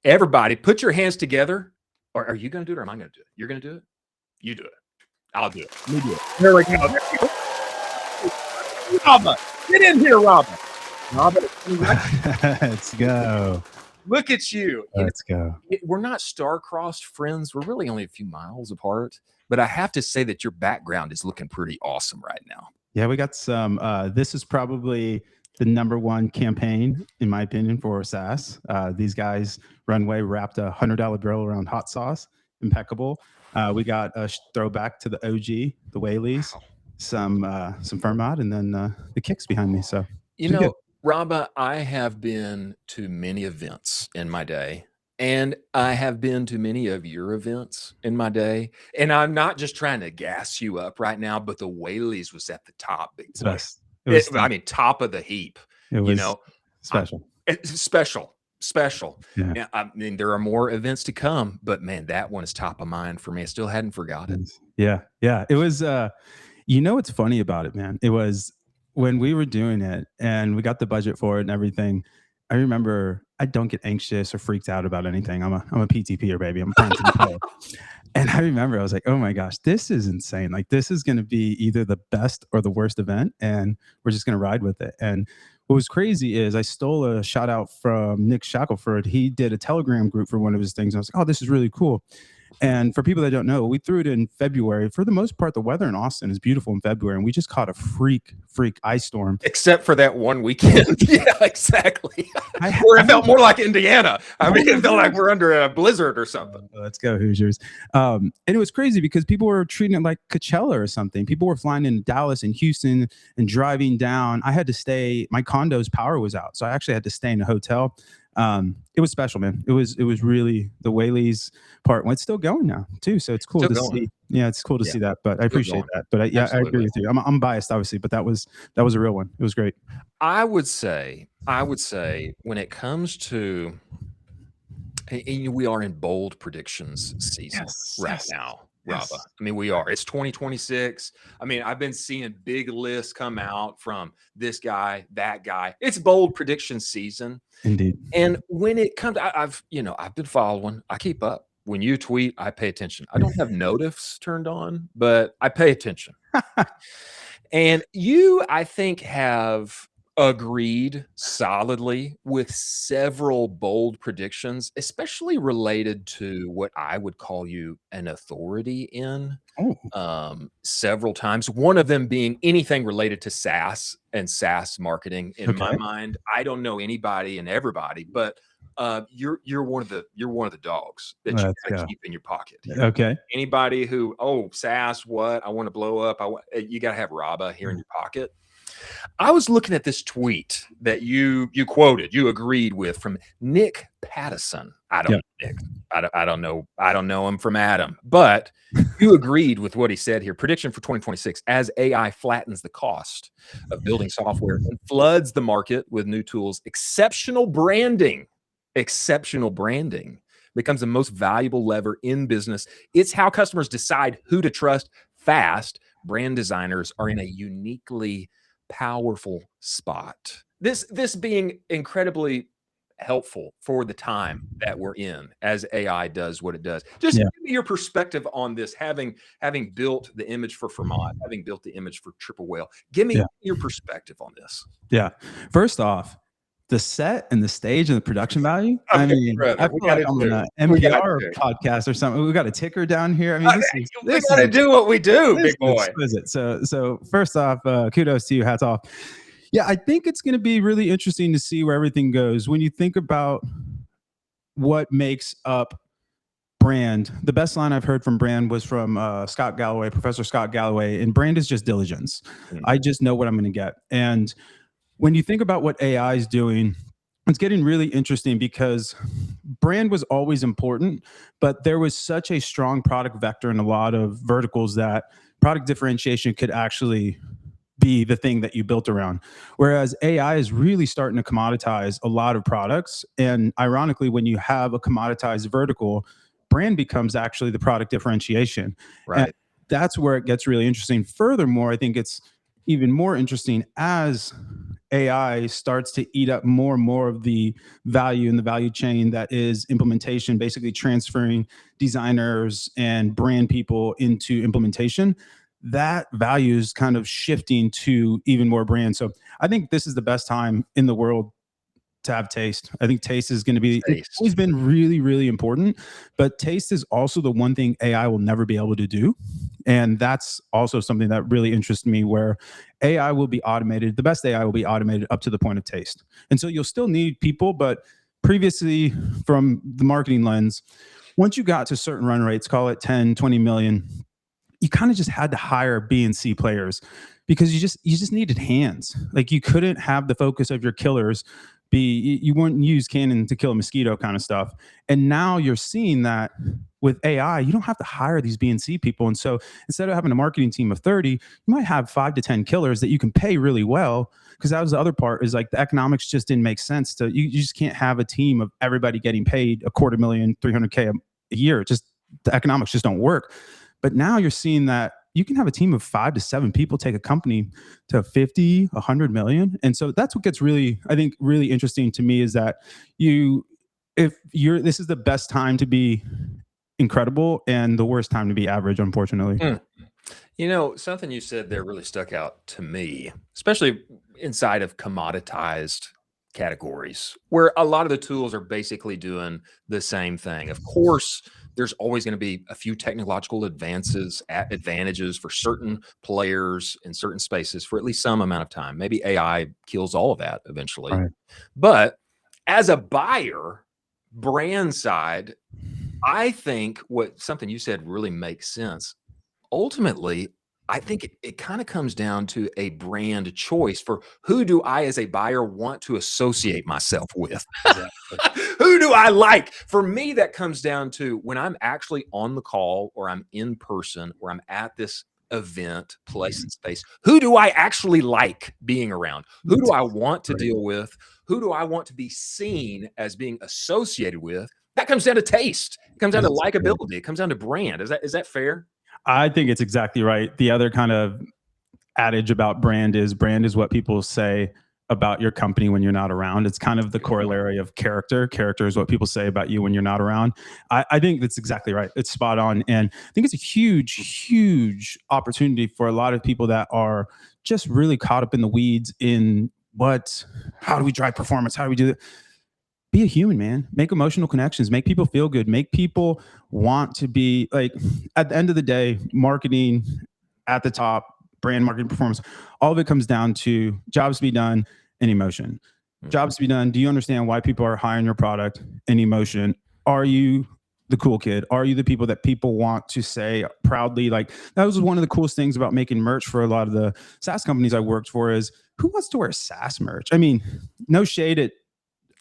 Everybody, put your hands together. Or are you going to do it or am I going to do it? You're going to do it? You do it. I'll do it. Me do it. There we go. Rabah, get in here, Rabah. Let's go. Look at you. Let's go. We're not star-crossed friends. We're really only a few miles apart. But I have to say that your background is looking pretty awesome right now. Yeah, we got some. This is probably the #1 campaign, in my opinion, for SaaS. These guys, Runway, wrapped a $100 bill around hot sauce. Impeccable. We got a throwback to the OG, the Whalies, some Fermat, and then the kicks behind me. So, you know, Rabah, I have been to many events in my day, and I have been to many of your events in my day. And I'm not just trying to gas you up right now, but the Whalies was at the top. Big boy. I mean, top of the heap. It was, special. Special. Yeah. I mean, there are more events to come, but man, that one is top of mind for me. I still hadn't forgotten. Yeah. It was, what's funny about it, man? It was when we were doing it and we got the budget for it and everything. I remember I don't get anxious or freaked out about anything. I'm a PTPer, baby. I'm trying to play. And I remember I was like, oh my gosh, this is insane. Like, this is going to be either the best or the worst event, and we're just going to ride with it. And what was crazy is I stole a shout out from Nick Shackelford. He did a Telegram group for one of his things. And I was like, oh, this is really cool. And for people that don't know, we threw it in February. For the most part, the weather in Austin is beautiful in February, and we just caught a freak ice storm. Except for that one weekend. Yeah, exactly. Where it felt more like Indiana. I mean, it felt like we're under a blizzard or something. Let's go, Hoosiers. And it was crazy because people were treating it like Coachella or something. People were flying into Dallas and Houston and driving down. I had to stay. My condo's power was out, so I actually had to stay in a hotel. It was special, man. It was really the Whalies part. Well, it's still going now too, so it's cool to see. Yeah, it's cool to see that. But I appreciate that. But I agree with you. I'm biased, obviously, but that was a real one. It was great. I would say when it comes to, and we are in bold predictions season now. Rabah. I mean, we are. It's 2026. I mean, I've been seeing big lists come out from this guy, that guy. It's bold prediction season. Indeed. And when it comes, I've been following. I keep up. When you tweet, I pay attention. I don't have notifs turned on, but I pay attention. And you, I think, have agreed solidly with several bold predictions, especially related to what I would call you an authority in. Several times. One of them being anything related to SaaS and SaaS marketing. In my mind, I don't know anybody and everybody, but you're one of the dogs that you gotta keep in your pocket. Okay. Anybody who SaaS, what I want to blow up, you gotta have Rabah here in your pocket. I was looking at this tweet that you quoted, you agreed with, from Nick Pattison. I don't know Nick. I don't know him from Adam, but you agreed with what he said here. Prediction for 2026: as AI flattens the cost of building software and floods the market with new tools, exceptional branding becomes the most valuable lever in business. It's how customers decide who to trust fast. Brand designers are in a uniquely powerful spot. This being incredibly helpful for the time that we're in as AI does what it does. Just give me your perspective on this, having built the image for Fermat, having built the image for Triple Whale. Give me your perspective on this. Yeah. First off, the set and the stage and the production value. I mean, I feel like I'm on an NPR podcast or something. We got a ticker down here. I mean, we got to do what we do, big boy. Exquisite. So first off, kudos to you. Hats off. Yeah, I think it's going to be really interesting to see where everything goes. When you think about what makes up brand, the best line I've heard from brand was from Professor Scott Galloway, and brand is just diligence. I just know what I'm going to get. And when you think about what AI is doing, it's getting really interesting because brand was always important, but there was such a strong product vector in a lot of verticals that product differentiation could actually be the thing that you built around. Whereas AI is really starting to commoditize a lot of products. And ironically, when you have a commoditized vertical, brand becomes actually the product differentiation. Right. And that's where it gets really interesting. Furthermore, I think it's even more interesting as AI starts to eat up more and more of the value in the value chain that is implementation, basically transferring designers and brand people into implementation, that value is kind of shifting to even more brands. So I think this is the best time in the world to have taste. I think taste is going to be, it's always been really, really important, but taste is also the one thing AI will never be able to do. And that's also something that really interests me, where AI will be automated. The best AI will be automated up to the point of taste. And so you'll still need people, but previously, from the marketing lens, once you got to certain run rates, call it 10, 20 million, you kind of just had to hire B and C players because you just needed hands. Like, you couldn't have the focus of your killers be, you wouldn't use cannon to kill a mosquito kind of stuff. And now you're seeing that with AI, you don't have to hire these B and C people. And so instead of having a marketing team of 30, you might have 5 to 10 killers that you can pay really well. Because that was the other part, is like the economics just didn't make sense. You just can't have a team of everybody getting paid $250,000, $300K a year. Just the economics just don't work. But now you're seeing that you can have a team of 5 to 7 people take a company to 50, 100 million. And so that's what gets really, I think, really interesting to me, is that this is the best time to be incredible and the worst time to be average, unfortunately. You know, something you said there really stuck out to me, especially inside of commoditized categories, where a lot of the tools are basically doing the same thing. Of course, there's always going to be a few technological advantages for certain players in certain spaces for at least some amount of time. Maybe AI kills all of that eventually. Right. But as a buyer, brand side, I think something you said really makes sense. Ultimately, I think it kind of comes down to a brand choice for who do I as a buyer want to associate myself with? Who do I like? For me, that comes down to when I'm actually on the call, or I'm in person, or I'm at this event, place and space, who do I actually like being around? Who do I want to deal with? Who do I want to be seen as being associated with? That comes down to taste. It comes down to likability. It comes down to brand. Is that fair? I think it's exactly right. The other kind of adage about brand is what people say about your company when you're not around. It's kind of the corollary of character. Character is what people say about you when you're not around. I think that's exactly right. It's spot on. And I think it's a huge, huge opportunity for a lot of people that are just really caught up in the weeds in how do we drive performance? How do we do that? Be a human, man. Make emotional connections, make people feel good, make people want to be like, at the end of the day, marketing at the top, brand marketing, performance, all of it comes down to jobs to be done and emotion. Jobs to be done. Do you understand why people are hiring your product? And emotion. Are you the cool kid? Are you the people that people want to say proudly? Like, that was one of the coolest things about making merch for a lot of the SaaS companies I worked for, is who wants to wear SaaS merch? I mean, no shade at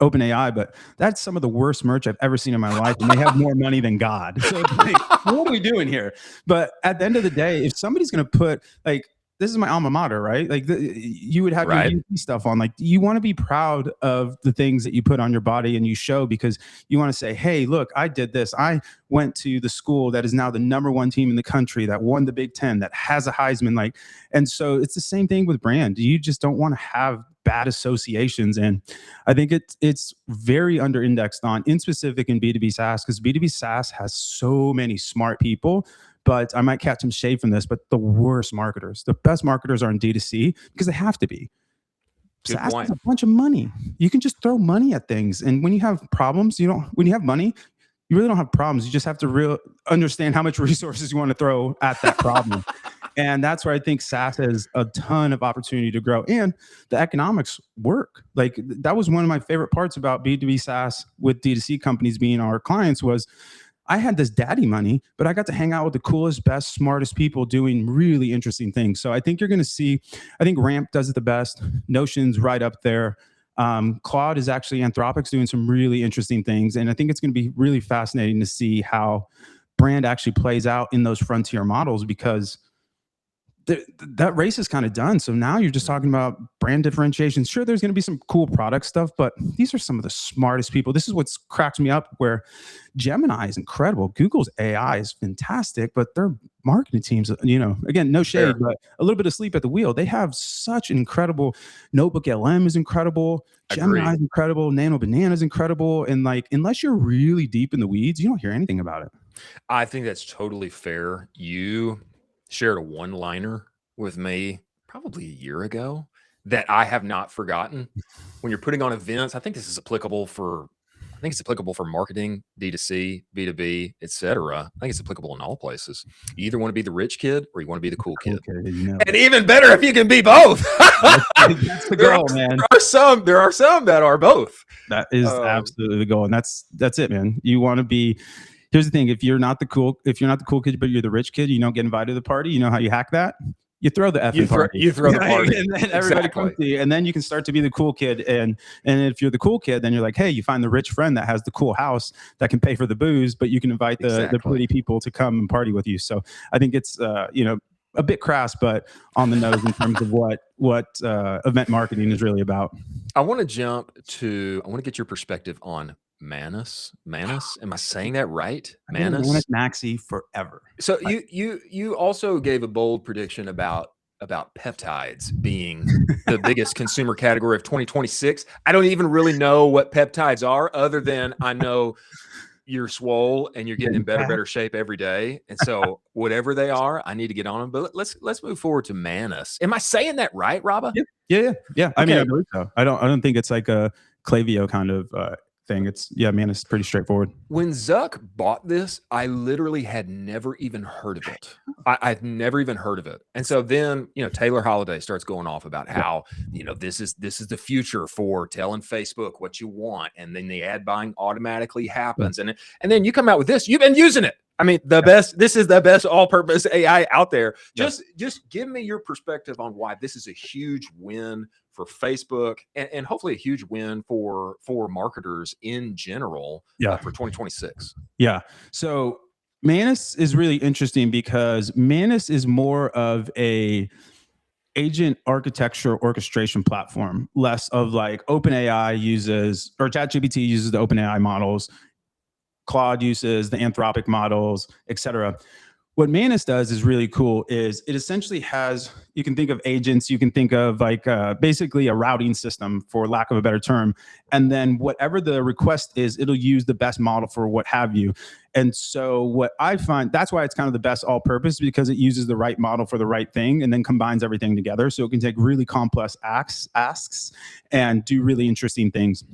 OpenAI, but that's some of the worst merch I've ever seen in my life, and they have more money than God. So like, what are we doing here? But at the end of the day, if somebody's going to put, like, this is my alma mater, right? Like, you would have your UP stuff on. Like, you want to be proud of the things that you put on your body and you show, because you want to say, hey, look, I did this. I went to the school that is now the #1 team in the country, that won the Big Ten, that has a Heisman. Like, and so it's the same thing with brand. You just don't want to have bad associations. And I think it's very under indexed on, in specific, in B2B SaaS, because B2B SaaS has so many smart people. But I might catch some shade from this, but the worst marketers, the best marketers are in D2C, because they have to be. SaaS has a bunch of money. You can just throw money at things. And when you have problems, when you have money, you really don't have problems. You just have to understand how much resources you want to throw at that problem. And that's where I think SaaS has a ton of opportunity to grow. And the economics work. Like, that was one of my favorite parts about B2B SaaS with D2C companies being our clients, was I had this daddy money, but I got to hang out with the coolest, best, smartest people doing really interesting things. So I think you're going to see, I think Ramp does it the best. Notion's right up there. Claude is actually, Anthropic's doing some really interesting things. And I think it's going to be really fascinating to see how brand actually plays out in those frontier models, because that race is kind of done. So now you're just talking about brand differentiation. Sure, there's going to be some cool product stuff, but these are some of the smartest people. This is what's cracks me up, where Gemini is incredible. Google's AI is fantastic, but their marketing teams, again, no shade, but a little bit of sleep at the wheel. They have such incredible Notebook LM is incredible. Gemini is incredible. Nano Banana is incredible. And like, unless you're really deep in the weeds, you don't hear anything about it. I think that's totally fair. You shared a one-liner with me probably a year ago that I have not forgotten. When you're putting on events, I think it's applicable for marketing, D2C, B2B, etc. I think it's applicable in all places. You either want to be the rich kid or you want to be the cool kid. And even better if you can be both. That's the goal, man. There are some that are both. That is absolutely the goal. And that's it, man. You want to be. Here's the thing: if you're not the cool kid, but you're the rich kid, you don't get invited to the party. You know how you hack that? You throw the party. You throw the party, and then everybody comes to you, and then you can start to be the cool kid. And if you're the cool kid, then you're like, hey, you find the rich friend that has the cool house that can pay for the booze, but you can invite the pretty people to come and party with you. So I think it's a bit crass, but on the nose in terms of what event marketing is really about. I want to get your perspective on Manus. Am I saying that right? Manus Maxi forever. So you also gave a bold prediction about peptides being the biggest consumer category of 2026. I don't even really know what peptides are, other than I know you're swole and you're getting in better shape every day. And so whatever they are, I need to get on them. But let's move forward to Manus. Am I saying that right, Rabah? Yeah. Okay. I mean, I believe so. I don't think it's like a Klaviyo kind of thing. Manus is pretty straightforward. When Zuck bought this, I literally had never even heard of it. I've never even heard of it. And so then, Taylor Holiday starts going off about how, this is the future for telling Facebook what you want. And then the ad buying automatically happens. And then you come out with this. You've been using it. I mean, this is the best all-purpose AI out there. Just give me your perspective on why this is a huge win for Facebook and hopefully a huge win for marketers in general for 2026. Yeah. So Manus is really interesting because Manus is more of a agent architecture orchestration platform, less of like OpenAI uses, or ChatGPT uses the OpenAI models, Claude uses the Anthropic models, etc. What Manus does is really cool. Is it essentially has, you can think of agents, you can think of like basically a routing system, for lack of a better term, and then whatever the request is, it'll use the best model for what have you. And so what I find, that's why it's kind of the best all-purpose, because it uses the right model for the right thing and then combines everything together. So it can take really complex asks and do really interesting things.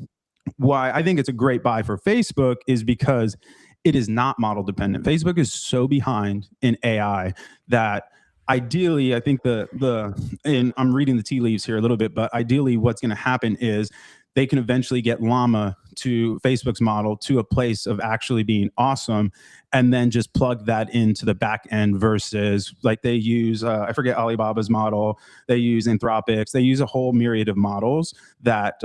Why I think it's a great buy for Facebook is because it is not model dependent. Facebook is so behind in AI that ideally, I think and I'm reading the tea leaves here a little bit, but ideally what's going to happen is they can eventually get Llama to Facebook's model to a place of actually being awesome, and then just plug that into the back end versus like they use, I forget Alibaba's model, they use Anthropic's, they use a whole myriad of models that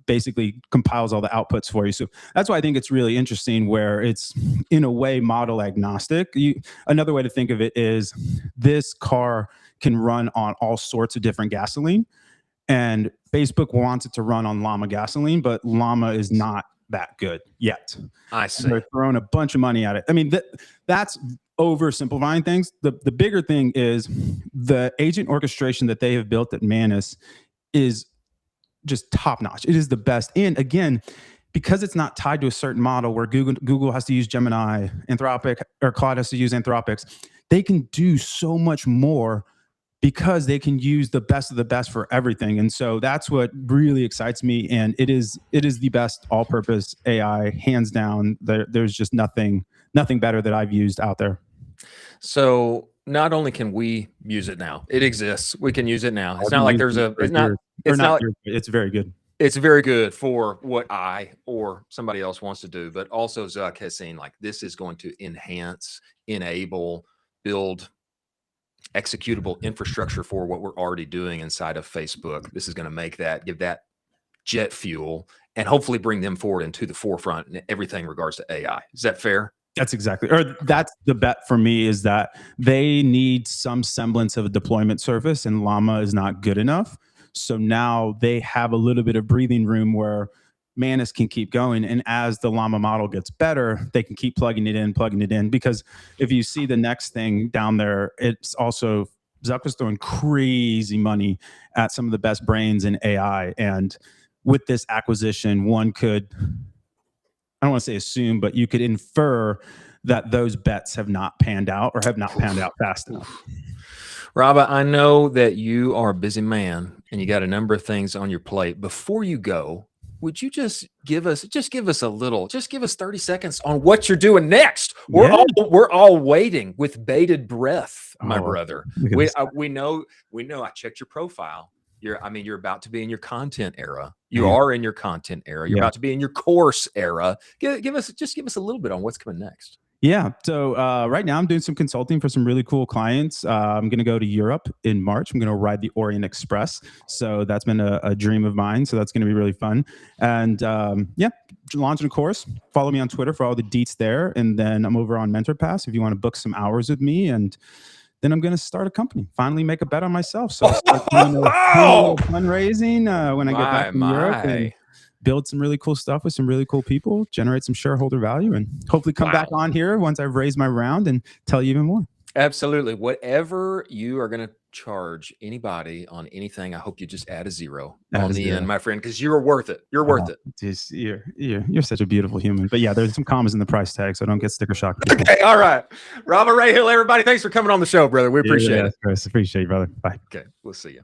basically compiles all the outputs for you. So that's why I think it's really interesting, where it's in a way model agnostic. Another way to think of it is this car can run on all sorts of different gasoline. And Facebook wants it to run on Llama gasoline, but Llama is not that good yet. I see. And they're throwing a bunch of money at it. I mean, that's oversimplifying things. The bigger thing is the agent orchestration that they have built at Manus is just top notch. It is the best. And again, because it's not tied to a certain model where Google has to use Gemini, Anthropic, or Claude has to use Anthropic's, they can do so much more because they can use the best of the best for everything. And so that's what really excites me. And it is the best all-purpose AI, hands down. There's just nothing better that I've used out there. So not only can we use it now, it exists. We can use it now. It's not like there's it's very good. It's very good for what I or somebody else wants to do, but also Zuck has seen like this is going to enhance, enable, build executable infrastructure for what we're already doing inside of Facebook. This is going to give that jet fuel and hopefully bring them forward into the forefront in everything in regards to AI. Is that fair? That's exactly, or that's the bet for me, is that they need some semblance of a deployment service, and Llama is not good enough. So now they have a little bit of breathing room where Manus can keep going. And as the Llama model gets better, they can keep plugging it in. Because if you see the next thing down there, it's also, Zuck was throwing crazy money at some of the best brains in AI. And with this acquisition, one could, I don't want to say assume, but you could infer that those bets have not panned out, or have not panned out fast enough. Rabah, I know that you are a busy man and you got a number of things on your plate. Before you go, would you just give us 30 seconds on what you're doing next? We're all waiting with bated breath, my brother. We know. I checked your profile. You're about to be in your content era. You are in your content era. You're about to be in your course era. Give us a little bit on what's coming next. Yeah. So right now I'm doing some consulting for some really cool clients. I'm going to go to Europe in March. I'm going to ride the Orient Express. So that's been a dream of mine. So that's going to be really fun. And yeah, launching a course. Follow me on Twitter for all the deets there. And then I'm over on MentorPass if you want to book some hours with me. And then I'm going to start a company, finally make a bet on myself. So I'll start doing a little fundraising when I get back from Europe, and build some really cool stuff with some really cool people, generate some shareholder value, and hopefully come back on here once I've raised my round and tell you even more. Absolutely. Whatever you are going to charge anybody on anything, I hope you just add a zero on the end, my friend, because you're worth it. You're worth it. You're such a beautiful human. But yeah, there's some commas in the price tag, so don't get sticker shock. Okay, all right. Rabah, Rahil, everybody, thanks for coming on the show, brother. We appreciate it. Chris, appreciate you, brother. Bye. Okay, we'll see you.